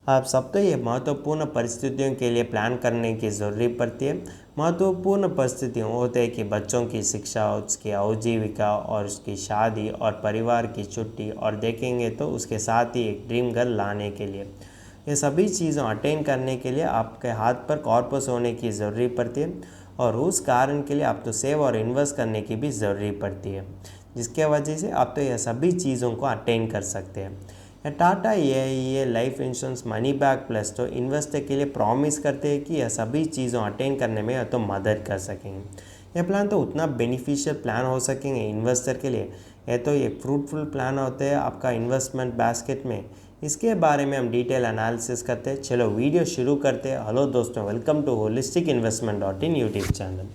आप सब तो ये महत्वपूर्ण परिस्थितियों के लिए प्लान करने की ज़रूरी पड़ती है। महत्वपूर्ण परिस्थितियों होते हैं कि बच्चों की शिक्षा, उसकी आजीविका और उसकी शादी और परिवार की छुट्टी, और देखेंगे तो उसके साथ ही एक ड्रीम घर लाने के लिए। ये सभी चीज़ों अटेन करने के लिए आपके हाथ पर कॉर्पस होने की ज़रूरी पड़ती है, और उस कारण के लिए आप तो सेव और इन्वेस्ट करने की भी ज़रूरी पड़ती है, जिसके वजह से आप तो यह सभी चीज़ों को अटेन कर सकते हैं। या टाटा ये life insurance money back plus तो इन्वेस्टर के लिए प्रॉमिस करते हैं कि यह सभी चीज़ों अटेन करने में तो मदद कर सकेंगे। यह प्लान तो उतना बेनिफिशियल प्लान हो सकेंगे इन्वेस्टर के लिए। यह तो एक फ्रूटफुल प्लान होते हैं आपका इन्वेस्टमेंट बास्केट में। इसके बारे में हम डिटेल एनालिसिस करते हैं। चलो वीडियो शुरू करते हैं। हेलो दोस्तों, welcome to holistic investment dot in YouTube channel.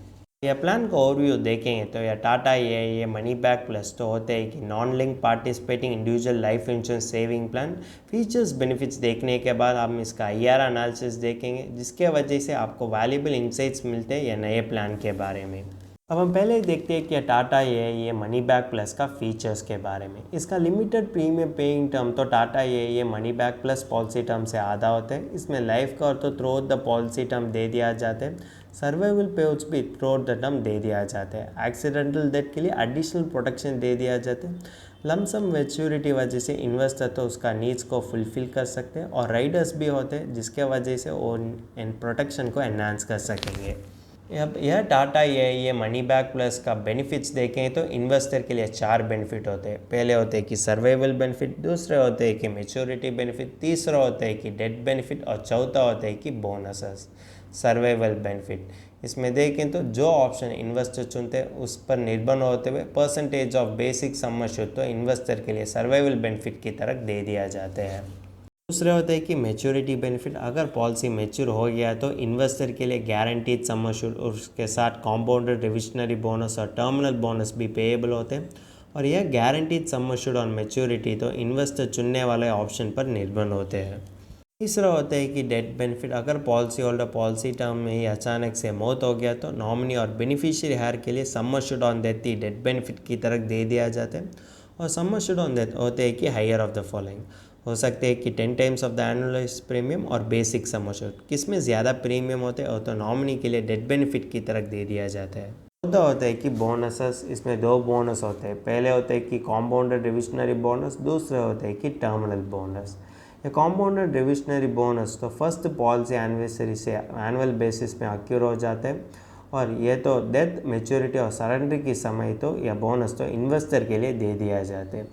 यह प्लान का ओवरव्यू देखेंगे तो यह टाटा ये मनी बैक प्लस तो होते हैं कि non link participating individual life insurance saving plan. Features benefits देखने के बाद हम इसका IRR एनालिसिस देखेंगे, जिसके वजह से आपको वैल्यूबल इंसाइट्स मिलते हैं यह नए प्लान के बारे में। अब हम पहले देखते हैं कि टाटा ये मनी बैक प्लस का फीचर्स के बारे में। इसका लिमिटेड प्रीमियम पेइंग टर्म तो टाटा ये money back plus policy term से आधा होता है। इसमें लाइफ कवर तो throughout the policy term दे दिया जाता है। सर्वाइवल पेआउट्स भी थ्रू आउट द टर्म दे दिया जाता है। एक्सीडेंटल डेथ के लिए एडिशनल प्रोटेक्शन दे दिया जाता है। लमसम मैच्योरिटी वजह से इन्वेस्टर तो उसका नीड्स को फुलफिल कर सकते हैं, और राइडर्स भी होते हैं जिसके वजह से वो इन प्रोटेक्शन को एनहांस कर सकेंगे। अब यह टाटा ये मनी बैक प्लस का बेनिफिट्स देखें तो इन्वेस्टर के लिए 4 बेनिफिट होते हैं। पहले होते हैं कि सर्वाइवल बेनिफिट, दूसरे होते हैं कि मैच्योरिटी बेनिफिट, तीसरा होता है कि डेथ बेनिफिट, और चौथा होता है कि बोनसेस। सर्वाइवल बेनिफिट इसमें देखें तो जो ऑप्शन इन्वेस्टर चुनते हैं उस पर निर्भर होते हुए percentage of basic sum assured तो इन्वेस्टर के लिए सर्वाइवल बेनिफिट की तरह दे दिया जाते हैं। दूसरे होते हैं कि मैच्योरिटी बेनिफिट, अगर पॉलिसी मैच्योर हो गया तो इन्वेस्टर के लिए गारंटीड सम एश्योर्ड और उसके साथ कॉम्पाउंडेड रिविजनरी बोनस और टर्मिनल बोनस भी पेएबल होते हैं। और यह गारंटीड सम एश्योर्ड और मैच्योरिटी तो इन्वेस्टर चुनने वाले ऑप्शन पर निर्भर होते हैं। तीसरा होता है कि डेथ बेनिफिट, अगर पॉलिसी होल्डर पॉलिसी टर्म में ही अचानक से मौत हो गया तो नॉमिनी और बेनिफिशियरी हायर के लिए sum assured on death he death benefit की तरह दे दिया जाता है। और सम एश्योर्ड ऑन डेथ होते हैं कि हायर ऑफ द फॉलोइंग हो सकते हैं कि 10 times of the annualise premium और बेसिक सम एश्योर्ड। किसमें ज़्यादा प्रीमियम होते हैं तो नॉमिनी के लिए डेथ बेनिफिट की तरह दे दिया जाता है। चौथा होता है कि बोनसेस, इसमें 2 बोनस होते हैं। पहले होते हैं कि कॉम्पाउंडेड रिविजनरी बोनस, दूसरे होते हैं कि टर्मिनल बोनस। ये कॉम्पाउंडेड रिविजनरी बोनस तो फर्स्ट पॉलिसी एनिवर्सरी से एनुअल बेसिस में अक्यूर हो जाते हैं, और ये तो डेथ, मैच्योरिटी और सरेंडर की समय तो यह बोनस तो इन्वेस्टर के लिए दे दिया जाते हैं।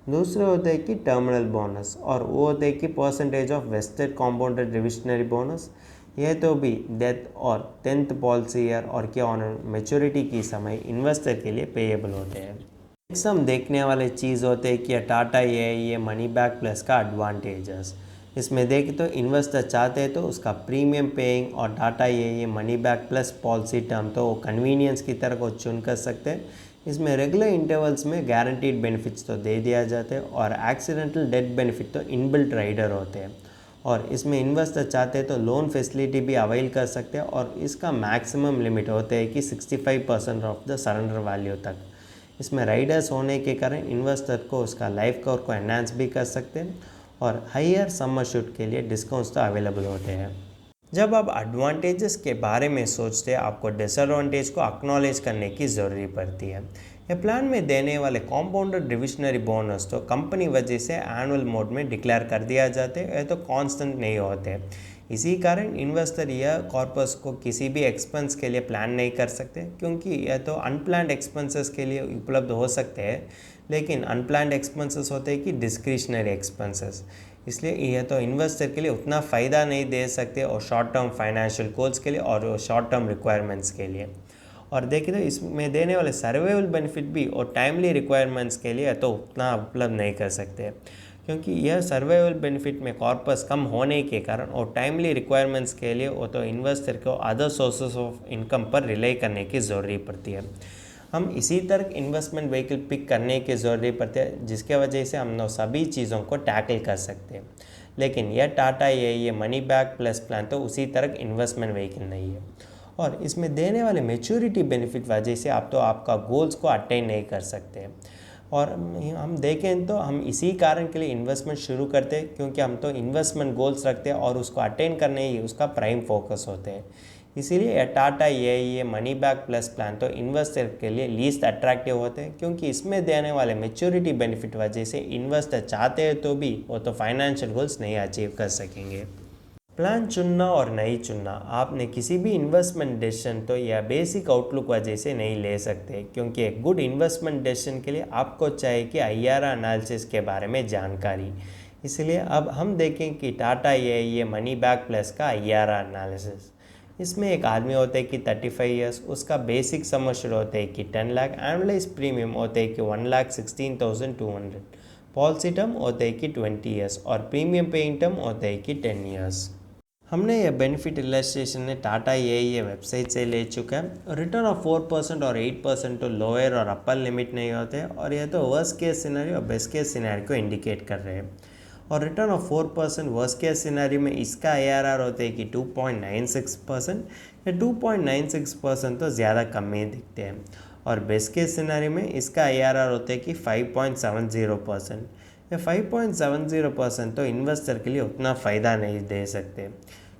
दूसरे होते हैं कि टर्मिनल बोनस, और वो होते हैं कि percentage of vested compounded reversionary bonus. यह तो भी डेथ और 10th पॉलिसी ईयर और क्या ऑन मैच्योरिटी की समय इन्वेस्टर के लिए पेएबल होते हैं। नेक्स्ट हम देखने वाले चीज़ होते हैं कि टाटा ये मनी बैक प्लस का एडवांटेजेस। इसमें देखें तो इन्वेस्टर चाहते हैं तो उसका प्रीमियम पेइंग और टाटा ये money back plus policy term तो वो कन्वीनियंस की तरह को चुन कर सकते हैं। इसमें रेगुलर इंटरवल्स में गारंटीड बेनिफिट्स तो दे दिया जाते हैं, और एक्सीडेंटल डेथ बेनिफिट तो इनबिल्ट राइडर होते हैं। और इसमें इन्वेस्टर चाहते हैं तो लोन फैसिलिटी भी अवेल कर सकते हैं, और इसका मैक्सिमम लिमिट होते हैं कि 65% ऑफ द सरेंडर वैल्यू तक। इसमें राइडर्स होने के कारण इन्वेस्टर को उसका लाइफ कवर को एनहांस भी कर सकते हैं, और हायर सम एश्योर्ड के लिए डिस्काउंट्स तो अवेलेबल होते हैं। जब आप एडवांटेजेस के बारे में सोचते हैं, आपको डिसएडवांटेज को एक्नॉलेज करने की ज़रूरी पड़ती है। ये प्लान में देने वाले कॉम्पाउंडेड रिविजनरी बोनस तो कंपनी वजह से एनुअल मोड में डिक्लेयर कर दिया जाते हैं, ये तो कांस्टेंट नहीं होते। इसी कारण इन्वेस्टर यह कॉर्पस को किसी भी एक्सपेंस के लिए प्लान नहीं कर सकते, क्योंकि यह तो अनप्लान्ड एक्सपेंसेस के लिए उपलब्ध हो सकते हैं, लेकिन अनप्लान्ड एक्सपेंसेस होते हैं कि डिस्क्रिशनरी एक्सपेंसेस, इसलिए यह तो इन्वेस्टर के लिए उतना फ़ायदा नहीं दे सकते, और शॉर्ट टर्म फाइनेंशियल गोल्स के लिए और शॉर्ट टर्म रिक्वायरमेंट्स के लिए। और देखें तो इसमें देने वाले सर्वाइवल बेनिफिट भी और टाइमली रिक्वायरमेंट्स के लिए तो उतना उपलब्ध नहीं कर सकते, क्योंकि यह सर्वाइवल बेनिफिट में कॉर्पस कम होने के कारण और टाइमली रिक्वायरमेंट्स के लिए वो तो इन्वेस्टर को अदर सोर्सेस ऑफ इनकम पर रिलाई करने की ज़रूरी पड़ती है। हम इसी तरह इन्वेस्टमेंट व्हीकल पिक करने की ज़रूरी पड़ती है, जिसके वजह से हम सभी चीज़ों को टैकल कर सकते हैं। लेकिन यह टाटा ये मनी बैक प्लस प्लान तो उसी तरह इन्वेस्टमेंट व्हीकल नहीं है, और इसमें देने वाले मैच्योरिटी बेनिफिट वजह से आप तो आपका गोल्स को अटेन नहीं कर सकते। और हम देखें तो हम इसी कारण के लिए इन्वेस्टमेंट शुरू करते हैं, क्योंकि हम तो इन्वेस्टमेंट गोल्स रखते हैं और उसको अटेन करने ही उसका प्राइम फोकस होते हैं। इसीलिए टाटा ये मनी बैक प्लस प्लान तो इन्वेस्टर के लिए लीस्ट अट्रैक्टिव होते हैं, क्योंकि इसमें देने वाले मेच्योरिटी बेनिफिट वजह से इन्वेस्टर चाहते हैं तो भी वो तो फाइनेंशियल गोल्स नहीं अचीव कर सकेंगे। प्लान चुनना और नहीं चुनना, आपने किसी भी इन्वेस्टमेंट डिसीजन तो या बेसिक आउटलुक वजह से नहीं ले सकते, क्योंकि एक गुड इन्वेस्टमेंट डिसीजन के लिए आपको चाहिए कि IRR एनालिसिस के बारे में जानकारी। इसलिए अब हम देखें कि टाटा ये मनी बैक प्लस का IRR एनालिसिस। इसमें एक आदमी होते हैं कि 35 ईयर्स, उसका बेसिक सम एश्योर्ड होते हैं कि 10 लाख, एनुअलाइज प्रीमियम होते हैं कि 1,16,200, पॉलिसी टर्म होते हैं कि 20 ईयर्स और प्रीमियम पेइंग टर्म होते हैं कि 10 ईयर्स। हमने यह बेनिफिट इलस्ट्रेशन ने टाटा ये वेबसाइट से ले चुका है। रिटर्न ऑफ 4% और 8% तो लोअर और अपर लिमिट नहीं होते, और यह तो वर्स्ट केस सिनेरियो और बेस्ट केस सिनेरियो को इंडिकेट कर रहे हैं। और return of 4% worst case scenario में इसका ARR होते हैं कि 2.96%, या 2.96% तो ज़्यादा कम ही दिखते हैं। और बेस्ट केस सिनेरियो में इसका ARR होते हैं कि 5.70%, या 5.70% तो इन्वेस्टर के लिए उतना फ़ायदा नहीं दे सकते,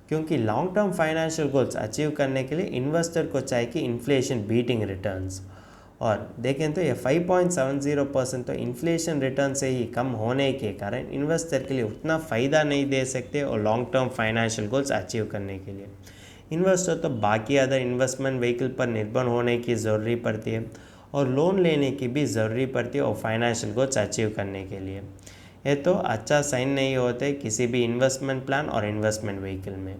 क्योंकि long term financial goals achieve करने के लिए इन्वेस्टर को चाहिए कि इन्फ्लेशन बीटिंग रिटर्न्स। और देखें तो ये 5.70% तो इन्फ्लेशन रिटर्न से ही कम होने के कारण इन्वेस्टर के लिए उतना फ़ायदा नहीं दे सकते और long term financial goals achieve करने के लिए इन्वेस्टर तो बाकी अदर इन्वेस्टमेंट व्हीकल पर निर्भर होने की ज़रूरी पड़ती है, और लोन लेने की भी ज़रूरी पड़ती है और फाइनेंशियल गोल्स अचीव करने के लिए। ये तो अच्छा साइन नहीं होते किसी भी इन्वेस्टमेंट प्लान और इन्वेस्टमेंट व्हीकल में।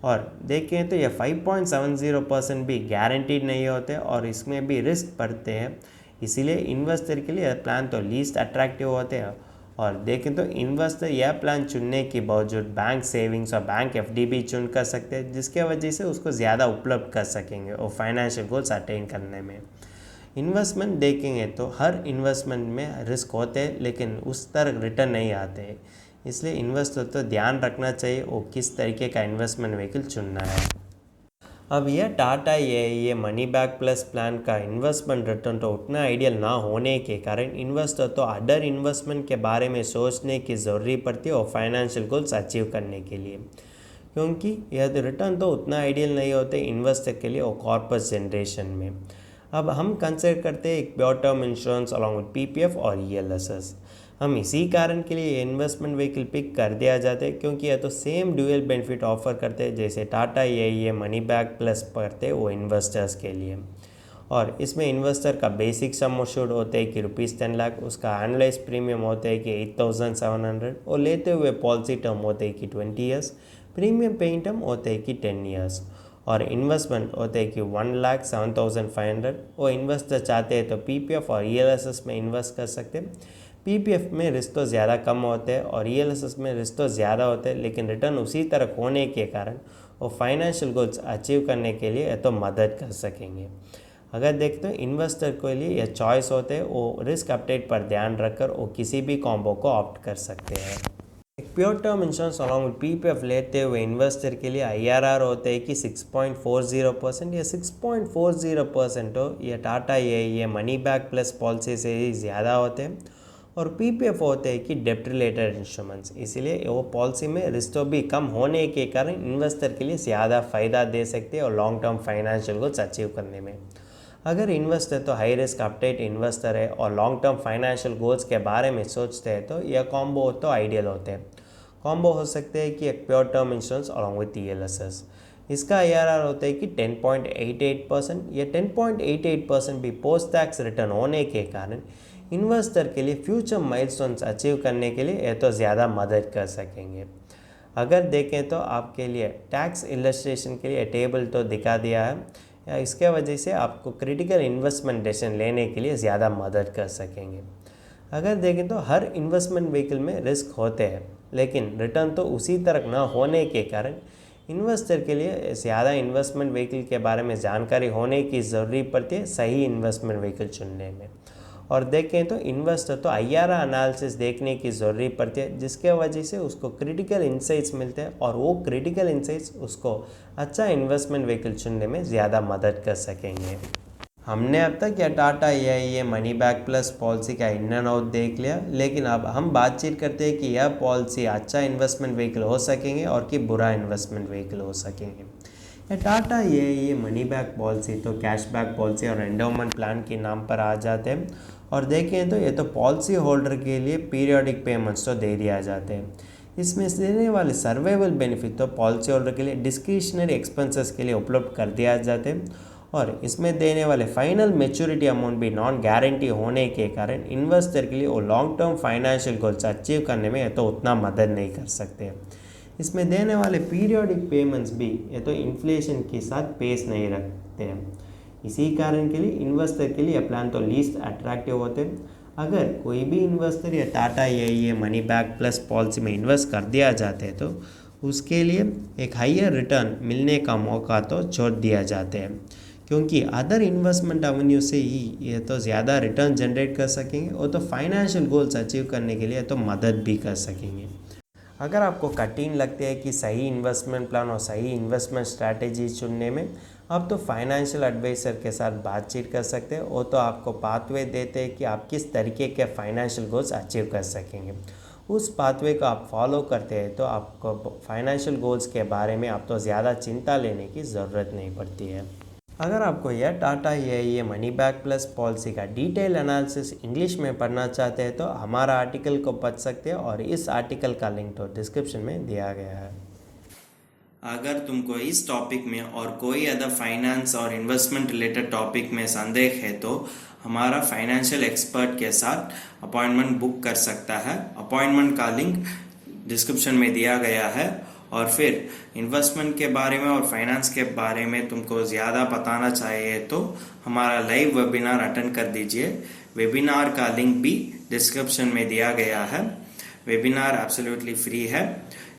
और देखें तो ये 5.70% भी गारंटीड नहीं होते और इसमें भी रिस्क पड़ते हैं, इसीलिए इन्वेस्टर के लिए प्लान तो लीस्ट अट्रैक्टिव होते हैं। और देखें तो इन्वेस्टर यह प्लान चुनने के बावजूद बैंक सेविंग्स और बैंक FD भी चुन कर सकते हैं, जिसके वजह से उसको ज़्यादा उपलब्ध कर सकेंगे और फाइनेंशियल गोल्स अटेन करने में। इन्वेस्टमेंट देखेंगे तो हर इन्वेस्टमेंट में रिस्क होते हैं, लेकिन उस तरह रिटर्न नहीं आते, इसलिए इन्वेस्टर तो ध्यान रखना चाहिए वो किस तरीके का इन्वेस्टमेंट व्हीकल चुनना है। अब यह टाटा ये मनी बैक प्लस प्लान का इन्वेस्टमेंट रिटर्न तो उतना आइडियल ना होने के कारण इन्वेस्टर तो अदर इन्वेस्टमेंट के बारे में सोचने की ज़रूरत पड़ती है और फाइनेंशियल गोल्स अचीव करने के लिए, क्योंकि यह रिटर्न तो उतना आइडियल नहीं होते इन्वेस्टर के लिए और कॉर्पस जनरेशन में। अब हम कंसिडर करते हैं एक pure term insurance along with PPF और ELSS। हम इसी कारण के लिए इन्वेस्टमेंट व्हीकल पिक कर दिया जाता है, क्योंकि यह तो सेम ड्यूअल बेनिफिट ऑफर करते हैं जैसे टाटा ये मनी बैक प्लस करते हैं वो इन्वेस्टर्स के लिए। और इसमें इन्वेस्टर का बेसिक सम एश्योर्ड होते हैं कि ₹10 लाख, उसका एनुअलाइज प्रीमियम होते हैं कि 8,700 और लेते हुए पॉलिसी टर्म होते हैं कि 20 ईयर्स, प्रीमियम पेइंग टर्म होते हैं कि 10 ईयर्स और इन्वेस्टमेंट होते हैं कि 1,07,500। और इन्वेस्टर चाहते हैं तो PPF और ELSS में इन्वेस्ट कर सकते हैं। PPF में रिस्क तो ज़्यादा कम होते हैं और ELSS में रिस्क तो ज़्यादा होते हैं, लेकिन रिटर्न उसी तरह होने के कारण वो फाइनेंशियल गोल्स अचीव करने के लिए तो मदद कर सकेंगे। अगर देखते हो इन्वेस्टर के लिए यह चॉइस होते हैं, वो रिस्क अपडेट पर ध्यान रखकर वो किसी भी कॉम्बो को ऑप्ट कर सकते हैं। एक pure term insurance along with PPF लेते हुए इन्वेस्टर के लिए IRR होते हैं कि 6.40% या 6.40% हो, यह टाटा ये मनी बैक प्लस पॉलिसी से ही ज़्यादा होते हैं। और PPF होते हैं कि डेप्ट रिलेटेड इंस्ट्रूमेंट्स, इसीलिए वो पॉलिसी में रिस्क भी कम होने के कारण इन्वेस्टर के लिए ज़्यादा फ़ायदा दे सकते हैं और long term financial goals achieve करने में। अगर इन्वेस्टर तो हाई रिस्क अपडेट इन्वेस्टर है और लॉन्ग टर्म फाइनेंशियल गोल्स के बारे में सोचते हैं तो यह कॉम्बो तो आइडियल होते हैं। कॉम्बो हो सकते हैं कि एक pure term insurance along with ELSS। इसका IRR होता है कि 10.88%, या 10.88% भी पोस्ट टैक्स रिटर्न होने के कारण इन्वेस्टर के लिए फ्यूचर माइलस्टोन्स अचीव करने के लिए यह तो ज़्यादा मदद कर सकेंगे। अगर देखें तो आपके लिए टैक्स इलस्ट्रेशन के लिए टेबल तो दिखा दिया है, या इसके वजह से आपको क्रिटिकल इन्वेस्टमेंट डिसीजन लेने के लिए ज़्यादा मदद कर सकेंगे। अगर देखें तो हर इन्वेस्टमेंट व्हीकल में रिस्क होते हैं, लेकिन रिटर्न तो उसी तरह न होने के कारण इन्वेस्टर के लिए ज़्यादा इन्वेस्टमेंट व्हीकल के बारे में जानकारी होने की ज़रूरत पड़ती है सही इन्वेस्टमेंट व्हीकल चुनने में। और देखें तो इन्वेस्टर तो IRR एनालिसिस देखने की ज़रूरत पड़ती है, जिसके वजह से उसको क्रिटिकल इंसाइट्स मिलते हैं और वो क्रिटिकल इंसाइट्स उसको अच्छा इन्वेस्टमेंट व्हीकल चुनने में ज़्यादा मदद कर सकेंगे। हमने अब तक या टाटा ये मनी बैक प्लस पॉलिसी का इन एंड आउट देख लिया, लेकिन अब हम बातचीत करते हैं कि यह पॉलिसी अच्छा इन्वेस्टमेंट व्हीकल हो सकेंगे और कि बुरा इन्वेस्टमेंट व्हीकल हो सकेंगे। या टाटा ये मनी बैक पॉलिसी तो कैश बैक पॉलिसी और एंडोमेंट प्लान के नाम पर आ जाते हैं, और देखें तो ये तो पॉलिसी होल्डर के लिए पीरियोडिक पेमेंट्स तो दे दिया जाते हैं। इसमें से देने वाले सर्वाइवल बेनिफिट तो पॉलिसी होल्डर के लिए डिस्क्रिशनरी एक्सपेंसेस के लिए उपलब्ध कर दिया जाते हैं, और इसमें देने वाले फाइनल मेच्योरिटी अमाउंट भी नॉन गारंटी होने के कारण इन्वेस्टर के लिए वो long term financial goals achieve करने में ये तो उतना मदद नहीं कर सकते। इसमें देने वाले पीरियोडिक पेमेंट्स भी ये तो इन्फ्लेशन के साथ पेस नहीं रखते हैं। इसी कारण के लिए इन्वेस्टर के लिए प्लान तो लीस्ट अट्रैक्टिव होते हैं। अगर कोई भी इन्वेस्टर या टाटा ये मनी बैक प्लस पॉलिसी में इन्वेस्ट कर दिया जाता है तो उसके लिए एक हाइयर रिटर्न मिलने का मौका तो छोड़ दिया जाता है, क्योंकि अदर इन्वेस्टमेंट एवेन्यू से ही ये तो ज़्यादा रिटर्न जनरेट कर सकेंगे और तो फाइनेंशियल गोल्स अचीव करने के लिए तो मदद भी कर सकेंगे। अगर आपको कठिन लगते हैं कि सही इन्वेस्टमेंट प्लान और सही इन्वेस्टमेंट स्ट्रैटेजी चुनने में, आप तो फाइनेंशियल एडवाइज़र के साथ बातचीत कर सकते हैं। वो तो आपको पाथवे देते हैं कि आप किस तरीके के फाइनेंशियल गोल्स अचीव कर सकेंगे। उस पाथवे को आप फॉलो करते हैं तो आपको फाइनेंशियल गोल्स के बारे में आप तो ज़्यादा चिंता लेने की ज़रूरत नहीं पड़ती है। अगर आपको यह टाटा ये मनी बैक प्लस पॉलिसी का डिटेल एनालिसिस इंग्लिश में पढ़ना चाहते हैं तो हमारा आर्टिकल को पढ़ सकते हैं, और इस आर्टिकल का लिंक तो डिस्क्रिप्शन में दिया गया है। अगर तुमको इस टॉपिक में और कोई अदर फाइनेंस और इन्वेस्टमेंट रिलेटेड टॉपिक में संदेह है तो हमारा फाइनेंशियल एक्सपर्ट के साथ अपॉइंटमेंट बुक कर सकता है। अपॉइंटमेंट का लिंक डिस्क्रिप्शन में दिया गया है। और फिर इन्वेस्टमेंट के बारे में और फाइनेंस के बारे में तुमको ज़्यादा बताना चाहिए तो हमारा लाइव वेबिनार अटेंड कर दीजिए। वेबिनार का लिंक भी डिस्क्रिप्शन में दिया गया है। वेबिनार एब्सोल्युटली फ्री है।